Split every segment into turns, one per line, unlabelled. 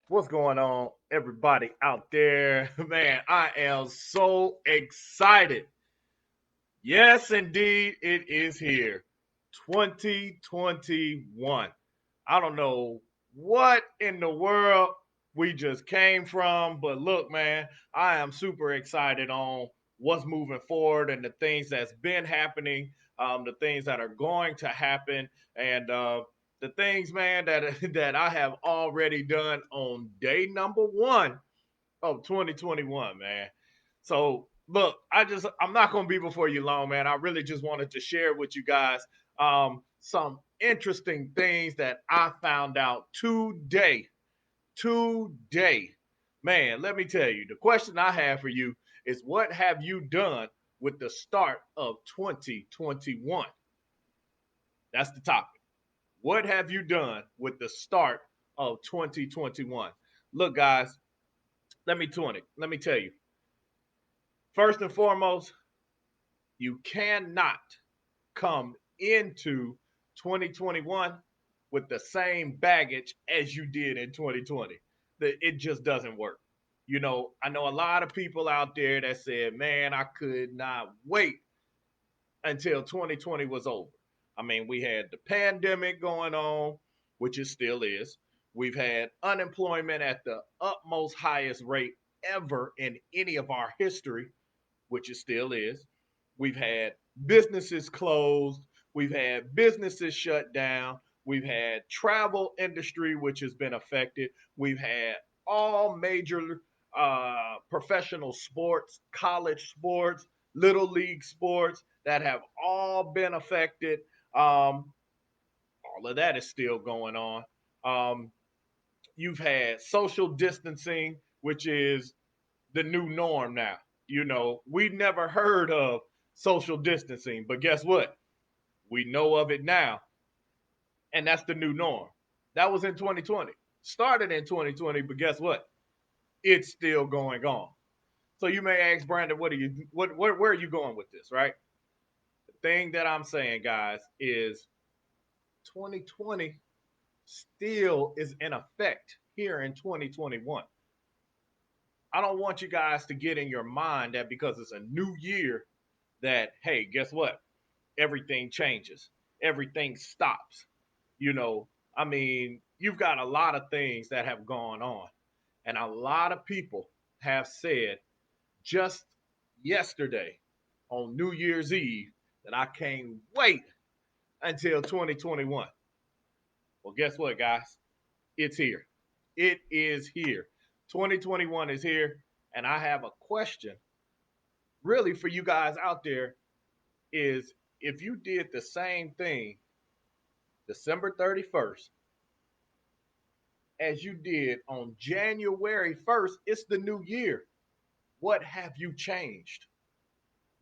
What's going on, everybody out there? Man, I am so excited. Yes, indeed, it is here. 2021. I don't know what in the world we just came from, but look, man, I am super excited on what's moving forward and the things that's been happening, the things that are going to happen, and the things, man, that that I have already done on day number one of 2021, man. So look, I'm not gonna be before you long, man. I really just wanted to share with you guys some interesting things that I found out today. Today, man. Let me tell you, the question I have for you is, what have you done with the start of 2021? That's the topic. What have you done with the start of 2021? Look, guys, let me tell you. First and foremost, you cannot come into 2021 with the same baggage as you did in 2020. It just doesn't work. I know a lot of people out there that said, man, I could not wait until 2020 was over. I mean, we had the pandemic going on, which it still is. We've had unemployment at the utmost highest rate ever in any of our history, which it still is. We've had businesses closed. We've had businesses shut down. We've had travel industry, which has been affected. We've had all major professional sports, college sports, little league sports that have all been affected. All of that is still going on. Um, you've had social distancing, which is the new norm now. We never heard of social distancing, but guess what? We know of it now, and that's the new norm. That was in 2020. Started in 2020, but guess what? It's still going on. So you may ask Brandon, where are you going with this, right? The thing that I'm saying, guys, is 2020 still is in effect here in 2021. I don't want you guys to get in your mind that because it's a new year that, hey, guess what? Everything changes, everything stops. You know, I mean, you've got a lot of things that have gone on, and a lot of people have said just yesterday on New Year's Eve that I can't wait until 2021. Well, guess what, guys? It's here. It is here. 2021 is here, and I have a question really for you guys out there is, if you did the same thing December 31st as you did on January 1st, it's the new year. What have you changed?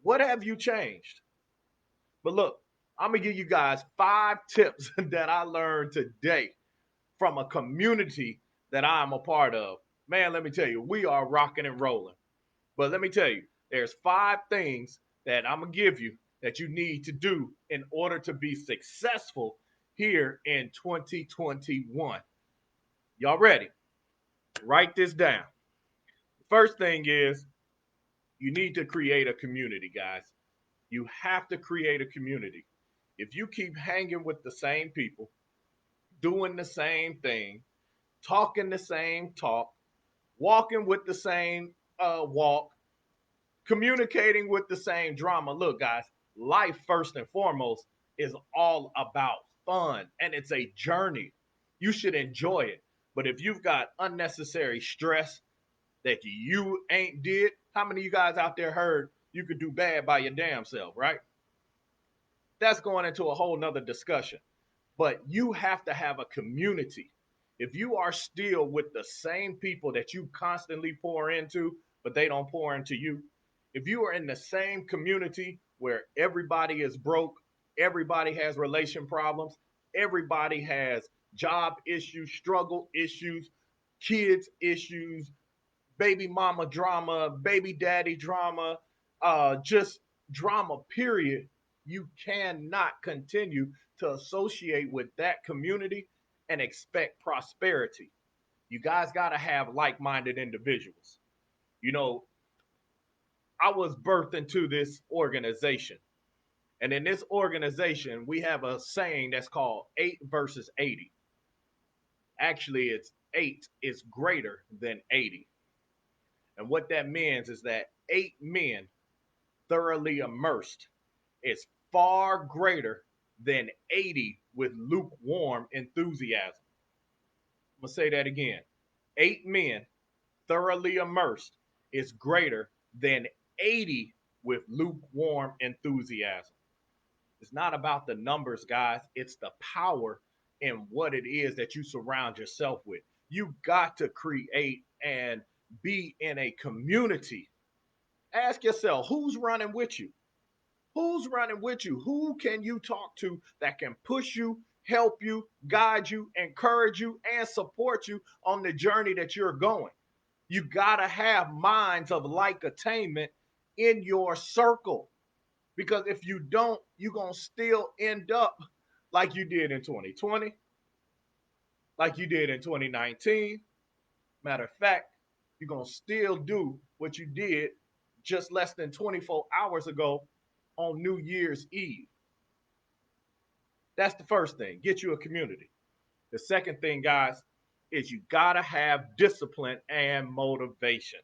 What have you changed? But look, I'm going to give you guys 5 tips that I learned today from a community that I'm a part of. Man, let me tell you, we are rocking and rolling. But let me tell you, there's 5 things that I'm going to give you that you need to do in order to be successful here in 2021. Y'all ready? Write this down. First thing is, you need to create a community, guys. You have to create a community. If you keep hanging with the same people, doing the same thing, talking the same talk, walking with the same walk, communicating with the same drama. Look, guys, life first and foremost is all about fun, and it's a journey. You should enjoy it. But if you've got unnecessary stress that you ain't did, how many of you guys out there heard you could do bad by your damn self, right? That's going into a whole nother discussion. But you have to have a community. If you are still with the same people that you constantly pour into, but they don't pour into you, if you are in the same community where everybody is broke, everybody has relation problems, everybody has job issues, struggle issues, kids issues, baby mama drama, baby daddy drama, just drama, period. You cannot continue to associate with that community and expect prosperity. You guys got to have like-minded individuals. You know, I was birthed into this organization. And in this organization, we have a saying that's called 8 versus 80. Actually, it's 8 is greater than 80. And what that means is that 8 men thoroughly immersed is far greater than 80 with lukewarm enthusiasm. I'm going to say that again. 8 men thoroughly immersed is greater than 80 with lukewarm enthusiasm. It's not about the numbers, guys. It's the power in what it is that you surround yourself with. You got to create and be in a community. Ask yourself, who's running with you? Who's running with you? Who can you talk to that can push you, help you, guide you, encourage you, and support you on the journey that you're going? You got to have minds of like attainment in your circle. Because if you don't, you're going to still end up like you did in 2020, like you did in 2019. Matter of fact, you're going to still do what you did just less than 24 hours ago on New Year's Eve. That's the first thing. Get you a community. The second thing, guys, is you got to have discipline and motivation.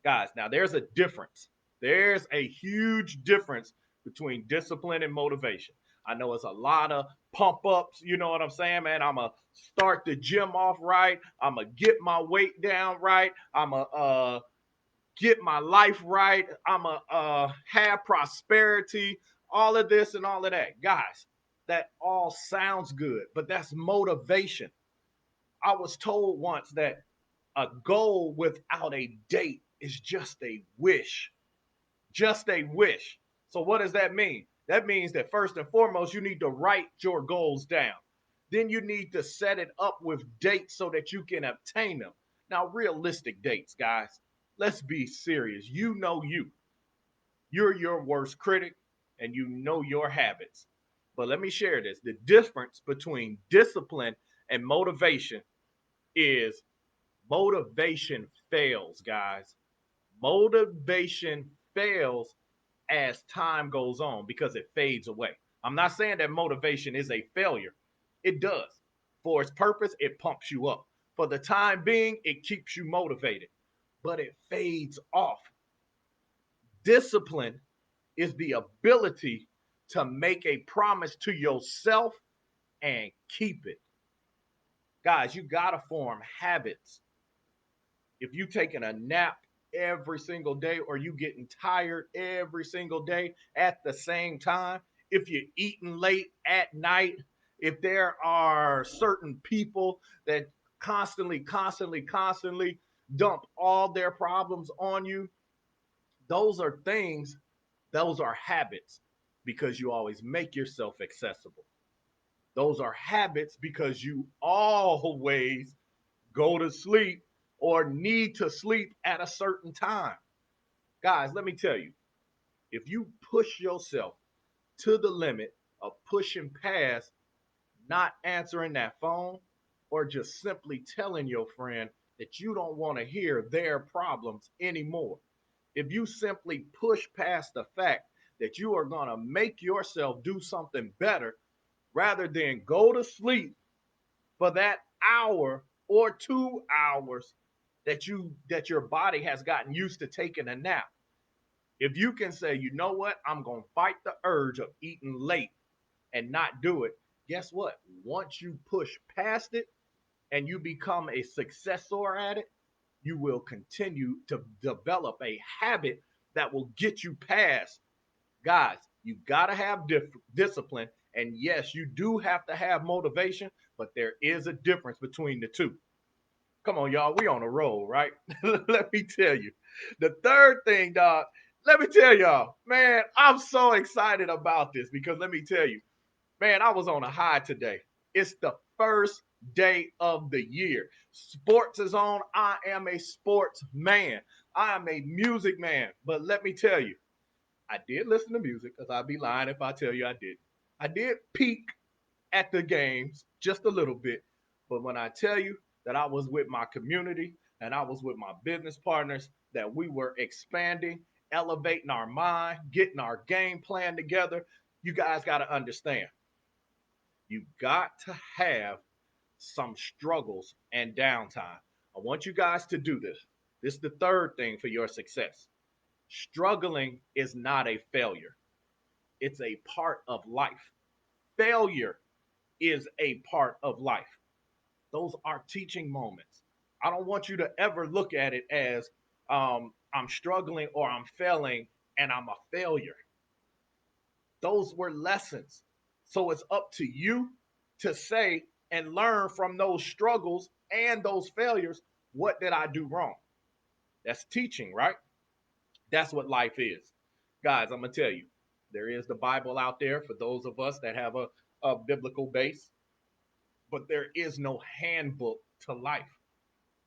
Guys, now there's a difference. There's a huge difference between discipline and motivation. I know it's a lot of pump ups, you know what I'm saying, man? I'm going to start the gym off right. I'm going to get my weight down right. I'm going to get my life right. I'm going to have prosperity, all of this and all of that. Guys, that all sounds good, but that's motivation. I was told once that a goal without a date is just a wish. Just a wish. So, what does that mean? That means that first and foremost, you need to write your goals down. Then you need to set it up with dates so that you can obtain them. Now, realistic dates, guys. Let's be serious. You know you. You're your worst critic and you know your habits. But let me share this. The difference between discipline and motivation is motivation fails, guys. Motivation fails as time goes on because it fades away. I'm not saying that motivation is a failure. It does. For its purpose, it pumps you up. For the time being, it keeps you motivated, but it fades off. Discipline is the ability to make a promise to yourself and keep it. Guys, you got to form habits. If you taking a nap every single day or you getting tired every single day at the same time, if you're eating late at night, if there are certain people that constantly dump all their problems on you, those are things, those are habits because you always make yourself accessible. Those are habits because you always go to sleep or need to sleep at a certain time. Guys, let me tell you, if you push yourself to the limit of pushing past not answering that phone or just simply telling your friend that you don't want to hear their problems anymore, if you simply push past the fact that you are going to make yourself do something better rather than go to sleep for that hour or 2 hours that your body has gotten used to taking a nap. If you can say, you know what, I'm going to fight the urge of eating late and not do it, guess what? Once you push past it and you become a successor at it, you will continue to develop a habit that will get you past. Guys, you got to have discipline. And yes, you do have to have motivation, but there is a difference between the two. Come on, y'all. We on a roll, right? Let me tell you. The third thing, dog, let me tell y'all, man, I'm so excited about this because let me tell you, man, I was on a high today. It's the first day of the year. Sports is on. I am a sports man. I am a music man. But let me tell you, I did listen to music because I'd be lying if I tell you I didn't. I did peak at the games just a little bit. But when I tell you, that I was with my community and I was with my business partners, that we were expanding, elevating our mind, getting our game plan together. You guys got to understand, you got to have some struggles and downtime. I want you guys to do this. This is the third thing for your success. Struggling is not a failure, it's a part of life. Failure is a part of life. Those are teaching moments. I don't want you to ever look at it as I'm struggling or I'm failing and I'm a failure. Those were lessons. So it's up to you to say and learn from those struggles and those failures. What did I do wrong? That's teaching, right? That's what life is. Guys, I'm going to tell you, there is the Bible out there for those of us that have a biblical base, but there is no handbook to life.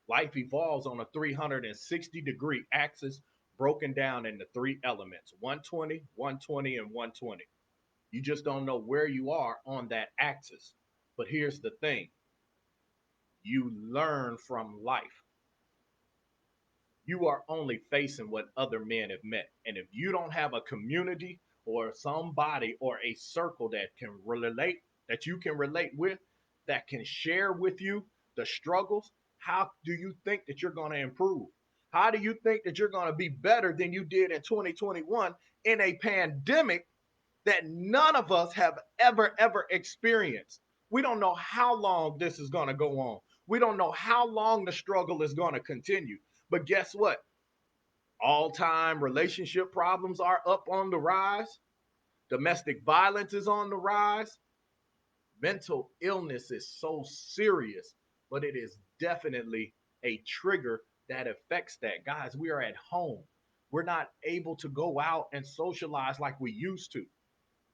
Life evolves on a 360-degree axis broken down into three elements: 120, 120, and 120. You just don't know where you are on that axis. But here's the thing: you learn from life. You are only facing what other men have met. And if you don't have a community or somebody or a circle that can relate, that you can relate with, that can share with you the struggles, how do you think that you're going to improve? How do you think that you're going to be better than you did in 2021 in a pandemic that none of us have ever experienced? We don't know how long this is going to go on. We don't know how long the struggle is going to continue. But guess what? All time relationship problems are up on the rise. Domestic violence is on the rise. Mental illness is so serious, but it is definitely a trigger that affects that. Guys, we are at home. We're not able to go out and socialize like we used to.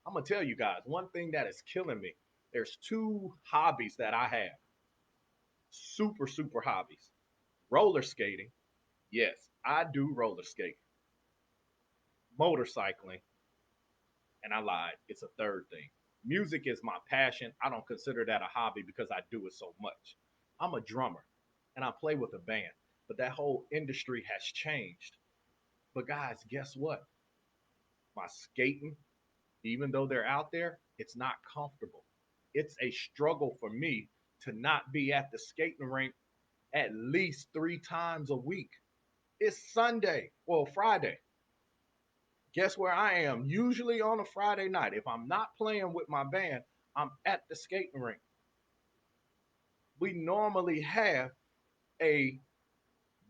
I'm going to tell you guys one thing that is killing me. There's two hobbies that I have. Super hobbies. Roller skating. Yes, I do roller skate. Motorcycling, and I lied. It's a third thing. Music is my passion. I don't consider that a hobby because I do it so much. I'm a drummer and I play with a band, but that whole industry has changed. But guys, guess what? My skating, even though they're out there, it's not comfortable. It's a struggle for me to not be at the skating rink at least 3 times a week. It's Sunday, well, Friday. Guess where I am? Usually on a Friday night. If I'm not playing with my band, I'm at the skating rink. We normally have a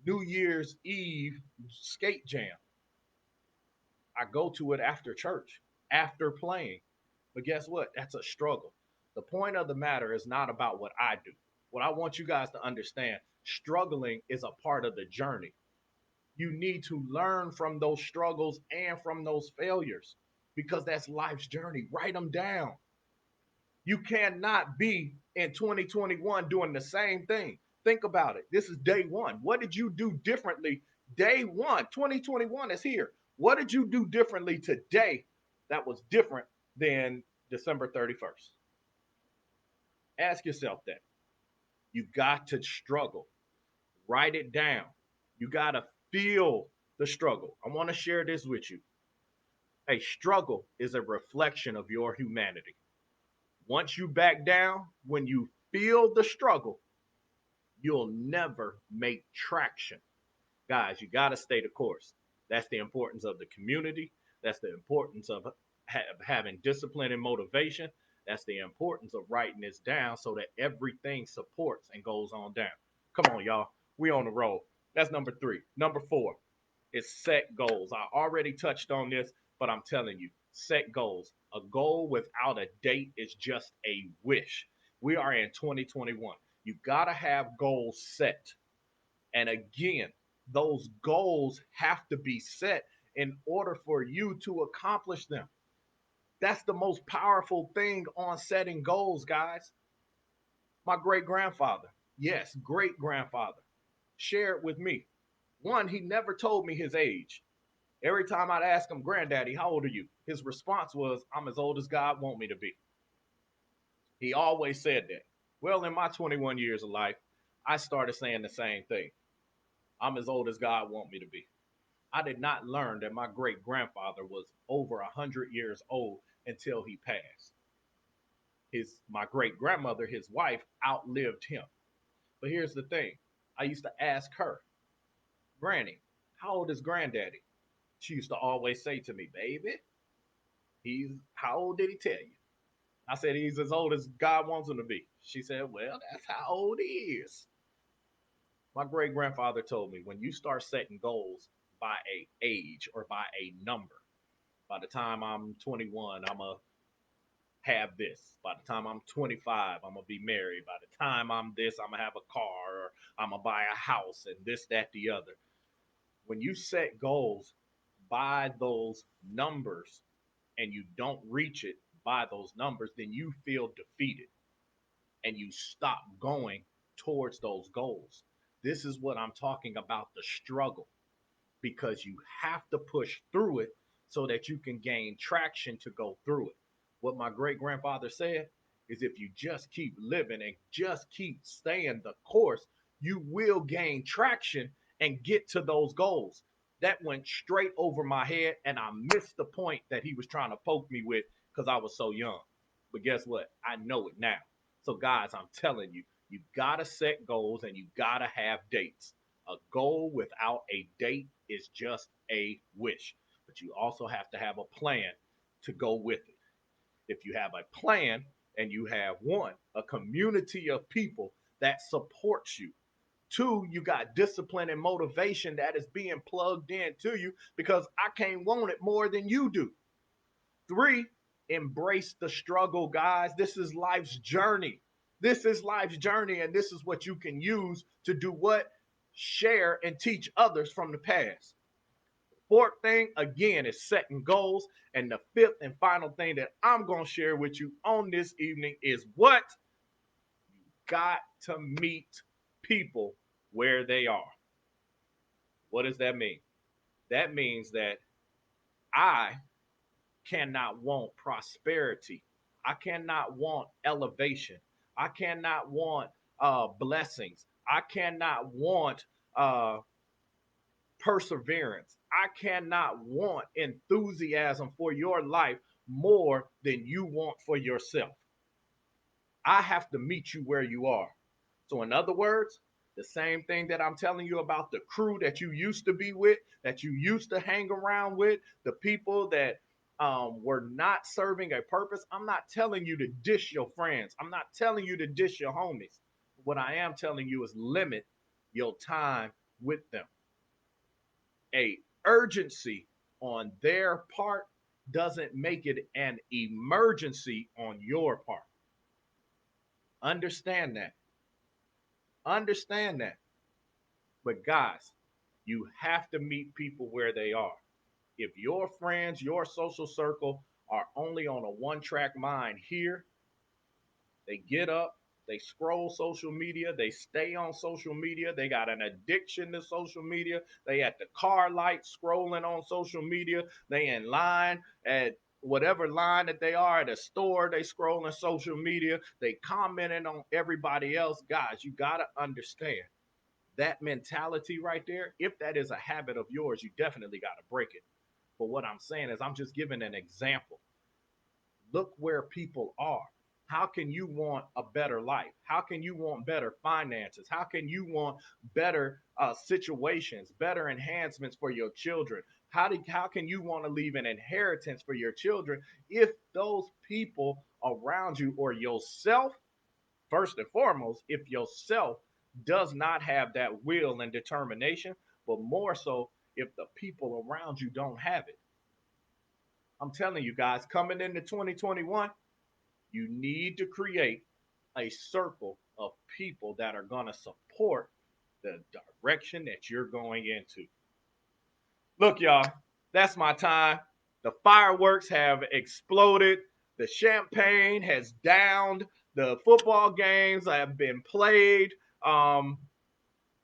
New Year's Eve skate jam. I go to it after church, after playing. But guess what? That's a struggle. The point of the matter is not about what I do. What I want you guys to understand, struggling is a part of the journey. You need to learn from those struggles and from those failures because that's life's journey. Write them down. You cannot be in 2021 doing the same thing. Think about it. This is day one. What did you do differently? Day one, 2021 is here. What did you do differently today that was different than December 31st? Ask yourself that. You got to struggle. Write it down. You got to feel the struggle. I want to share this with you. A struggle is a reflection of your humanity. Once you back down, when you feel the struggle, you'll never make traction. Guys, you got to stay the course. That's the importance of the community. That's the importance of having discipline and motivation. That's the importance of writing this down so that everything supports and goes on down. Come on, y'all. We on the road. That's number three. Number four is set goals. I already touched on this, but I'm telling you, set goals. A goal without a date is just a wish. We are in 2021. You got to have goals set. And again, those goals have to be set in order for you to accomplish them. That's the most powerful thing on setting goals, guys. My great grandfather, yes, great grandfather, shared with me. One, he never told me his age. Every time I'd ask him, Granddaddy, how old are you? His response was, I'm as old as God want me to be. He always said that. Well, in my 21 years of life, I started saying the same thing. I'm as old as God want me to be. I did not learn that my great grandfather was over 100 years old until he passed. My great grandmother, his wife, outlived him. But here's the thing. I used to ask her, Granny, how old is granddaddy? She used to always say to me, baby, he's how old did he tell you? I said he's as old as God wants him to be. She said, well, that's how old he is. My great grandfather told me when you start setting goals by a age or by a number, by the time I'm 21, I'm a have this. By the time I'm 25, I'm gonna be married. By the time I'm this, I'm gonna have a car or I'm gonna buy a house and this, that, the other. When you set goals by those numbers and you don't reach it by those numbers, then you feel defeated and you stop going towards those goals. This is what I'm talking about, the struggle, because you have to push through it so that you can gain traction to go through it. What my great grandfather said is if you just keep living and just keep staying the course, you will gain traction and get to those goals. That went straight over my head, and I missed the point that he was trying to poke me with because I was so young. But guess what? I know it now. So, guys, I'm telling you, you got to set goals and you got to have dates. A goal without a date is just a wish, but you also have to have a plan to go with it. If you have a plan and you have one, a community of people that supports you. Two, you got discipline and motivation that is being plugged into you because I can't want it more than you do. Three, embrace the struggle, guys. This is life's journey. This is life's journey, and this is what you can use to do what? Share and teach others from the past. Fourth thing, again, is setting goals. And the fifth and final thing that I'm going to share with you on this evening is what? You got to meet people where they are. What does that mean? That means that I cannot want prosperity. I cannot want elevation. I cannot want blessings. I cannot want perseverance. I cannot want enthusiasm for your life more than you want for yourself. I have to meet you where you are. So, in other words, the same thing that I'm telling you about the crew that you used to be with, that you used to hang around with, the people that were not serving a purpose. I'm not telling you to dish your friends. I'm not telling you to dish your homies. What I am telling you is limit your time with them. A urgency on their part doesn't make it an emergency on your part. Understand that. Understand that. But guys, you have to meet people where they are. If your friends, your social circle are only on a one track mind here, they get up, they scroll social media, they stay on social media, they got an addiction to social media, they at the car light scrolling on social media, they in line at whatever line that they are at a store, they scrolling social media, they commenting on everybody else. Guys, you got to understand that mentality right there, if that is a habit of yours, you definitely got to break it. But what I'm saying is, I'm just giving an example. Look where people are. How can you want a better life? How can you want better finances? How can you want better situations, better enhancements for your children? How can you want to leave an inheritance for your children if those people around you or yourself, first and foremost, if yourself does not have that will and determination, but more so if the people around you don't have it? I'm telling you guys, coming into 2021, you need to create a circle of people that are going to support the direction that you're going into. Look, y'all, that's my time. The fireworks have exploded. The champagne has downed. The football games have been played. Um,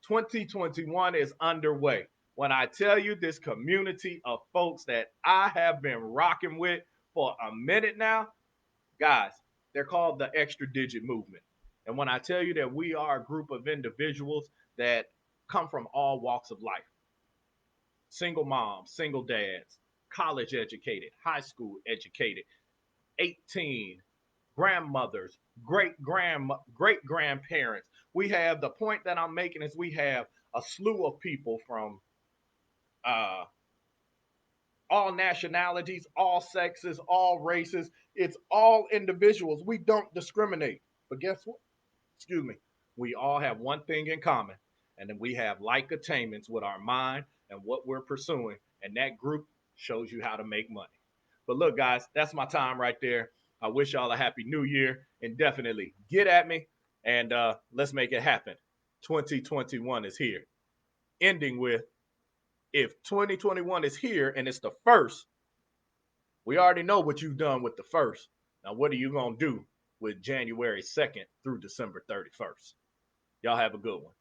2021 is underway. When I tell you this community of folks that I have been rocking with for a minute now, guys, they're called the extra digit movement. And when I tell you that we are a group of individuals that come from all walks of life, single moms, single dads, college educated, high school educated, 18, grandmothers, great grandparents. We have, the point that I'm making is we have a slew of people from uh, all nationalities, all sexes, all races. It's all individuals. We don't discriminate. But guess what? Excuse me. We all have one thing in common, and then we have like attainments with our mind and what we're pursuing. And that group shows you how to make money. But look, guys, that's my time right there. I wish y'all a happy new year, and definitely get at me and let's make it happen. 2021 is here. Ending with, if 2021 is here and it's the first, we already know what you've done with the first. Now, what are you going to do with January 2nd through December 31st? Y'all have a good one.